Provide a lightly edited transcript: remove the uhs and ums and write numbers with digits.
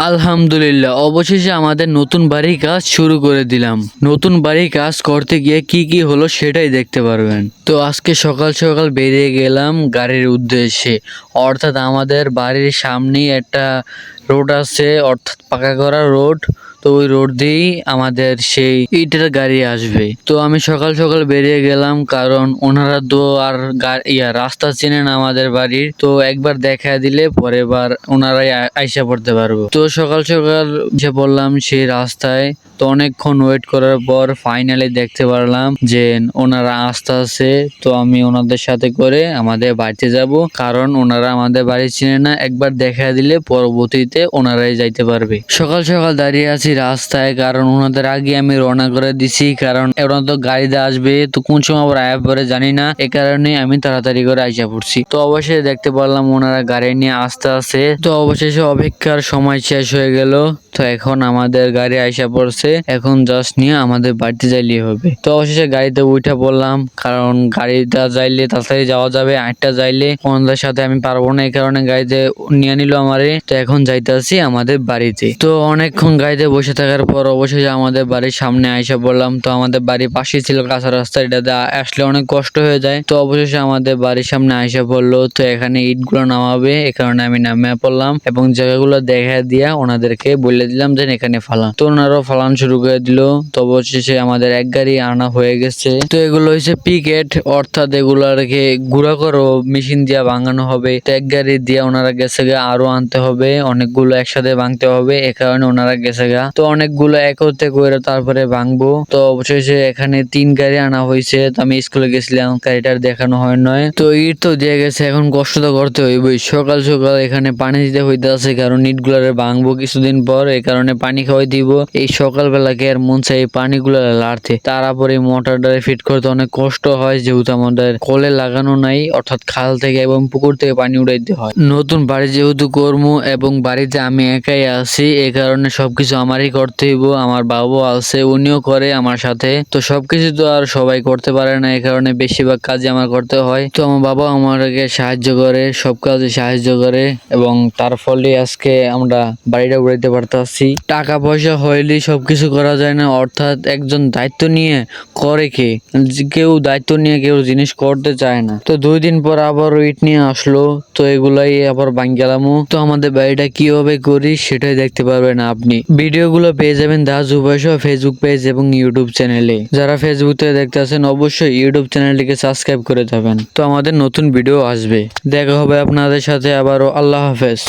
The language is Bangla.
আলহামদুলিল্লাহ, অবশেষে আমাদের নতুন বাড়ির কাজ শুরু করে দিলাম। নতুন বাড়ির কাজ করতে গিয়ে কি কি হলো সেটাই দেখতে পারবেন। তো আজকে সকাল সকাল বেরিয়ে গেলাম গাড়ির উদ্দেশ্যে। অর্থাৎ আমাদের বাড়ির সামনেই একটা রোড আছে, অর্থাৎ পাকা করা রোড। তো ওই রোড দিয়েই আমাদের সেই ইটের গাড়ি আসবে। তো আমি সকাল সকাল বেরিয়ে গেলাম, কারণ ওনারা তো আর রাস্তা চেনে না আমাদের বাড়ির। তো একবার দেখা দিলে পরের বার ওনারাই আইসা পড়তে পারবো। তো সকাল সকাল যে বললাম সেই রাস্তায়, তো অনেকক্ষণ ওয়েট করার পর ফাইনালি দেখতে পারলাম যে ওনারা আসতেছে। তো আমি ওনাদের সাথে করে আমাদের বাড়িতে যাব, কারণ ওনারা আমাদের বাড়ি চিনে না। একবার দেখা দিলে পরবর্তীতে ওনারাই যাইতে পারবে। সকাল সকাল দাঁড়িয়ে আছি রাস্তায়, কারণ ওনাদের আগে আমি রওনা করে দিছি, কারণ ওরা তো গাড়িতে আসবে, তো কোন সময় আবার আয়া পরে জানি না। এ কারণে আমি তাড়াতাড়ি করে আইসা পড়ছি। তো অবশেষে দেখতে পারলাম ওনারা গাড়ি নিয়ে আসতে আছে। তো অবশেষে অপেক্ষার সময় শেষ হয়ে গেল। তো এখন আমাদের গাড়ি আইসা পড়ছে, এখন জাস্ট নিয়ে আমাদের বাড়িতে যাইলে হবে। তো অবশেষে গাড়িতে উঠে পড়লাম, কারণ গাড়িটা যাইলে তাড়াতাড়ি যাওয়া যাবে, আটটা যাইলে ওনাদের সাথে আমি পারবো না। এই কারণে গাড়িতে নিয়ে নিল আমারে। তো এখন যাইতেছি আমাদের বাড়িতে। তো অনেকক্ষণ গাড়িতে বসে থাকার পর অবশেষে আমাদের বাড়ির সামনে আইসা পড়লাম। তো আমাদের বাড়ির পাশে ছিল কাঁচা রাস্তা, এটাতে আসলে অনেক কষ্ট হয়ে যায়। তো অবশেষে আমাদের বাড়ির সামনে আইসা পড়লো। তো এখানে ইটগুলো নামাবে, এ কারণে আমি নামে পড়লাম এবং জায়গাগুলো দেখা দিয়া ওনাদেরকে বলে দিলাম যে এখানে ফালান। তো ওনারাও ফালান শুরু করে দিল। তো অবশেষে আমাদের এক গাড়ি আনা হয়ে গেছে। তো এগুলো হচ্ছে পিকেট, অর্থাৎ এগুলাকে গুঁড়া করো মেশিন দিয়া ভাঙানো হবে। তো এক গাড়ি দিয়ে ওনারা গেছে গা, আরো আনতে হবে, অনেকগুলো একসাথে ভাঙতে হবে। এ কারণে ওনারা গেছে গা। তো অনেকগুলো একত্রে করে তারপরে ভাঙবো। তো অবশেষে এখানে 3 গাড়ি আনা হয়েছে। তো আমি স্কুলে গেছিলাম, গাড়িটার দেখানো হয় নয়। তো ইট তো দিয়ে গেছে, এখন কষ্ট তো করতে হইবই। সকাল সকাল এখানে পানি দিতে হইতে আছে, কারণ ইট গুলারে ভাঙবো কিছুদিন পর। এই কারণে পানি খাওয়াই দিব। এই সকালবেলা কে আর মন চাই এই পানিগুলো লাড়তে। তারপরে মোটরটারে ফিট করতে অনেক কষ্ট হয়, যেহেতু আমাদের কলে লাগানো নাই, অর্থাৎ খাল থেকে এবং পুকুর থেকে পানি উঠাইতে হয়। নতুন বাড়ি যেহেতু করবো এবং বাড়িতে আমি একাই আছি, এই কারণে সবকিছু আমারই করতে হইব। আমার বাবু আছে, উনিও করে আমার সাথে। তো সবকিছু তো আর সবাই করতে পারে না, এই কারণে বেশিরভাগ কাজই আমার করতে হয়। তো আমার বাবা আমাকে সাহায্য করে, সব কাজে সাহায্য করে, এবং তার ফলে আজকে আমরা বাড়িটা উড়াইতে পারতাছি। টাকা পয়সা হইলেই সবকিছু করা যায় না, অর্থাৎ একজন দায়িত্ব নিয়ে করে কে, কেউ দায়িত্ব নিয়ে কেউ জিনিস করতে চায় না। তো 2 দিন পর আবার ইট নিয়ে আসলো। তো এগুলাই আবার ভাঙ্গেলামও। তো আমাদের বাড়িটা কিভাবে করি সেটাই দেখতে পারবেন আপনি। ভিডিওগুলো পেয়ে যাবেন দাস উপাস ফেসবুক পেজ এবং ইউটিউব চ্যানেলে। যারা ফেসবুক থেকে দেখতে আছেন অবশ্যই ইউটিউব চ্যানেলটিকে সাবস্ক্রাইব করে যাবেন। তো আমাদের নতুন ভিডিও আসবে। দেখা হবে আপনাদের সাথে আবারও। আল্লাহ হাফেজ।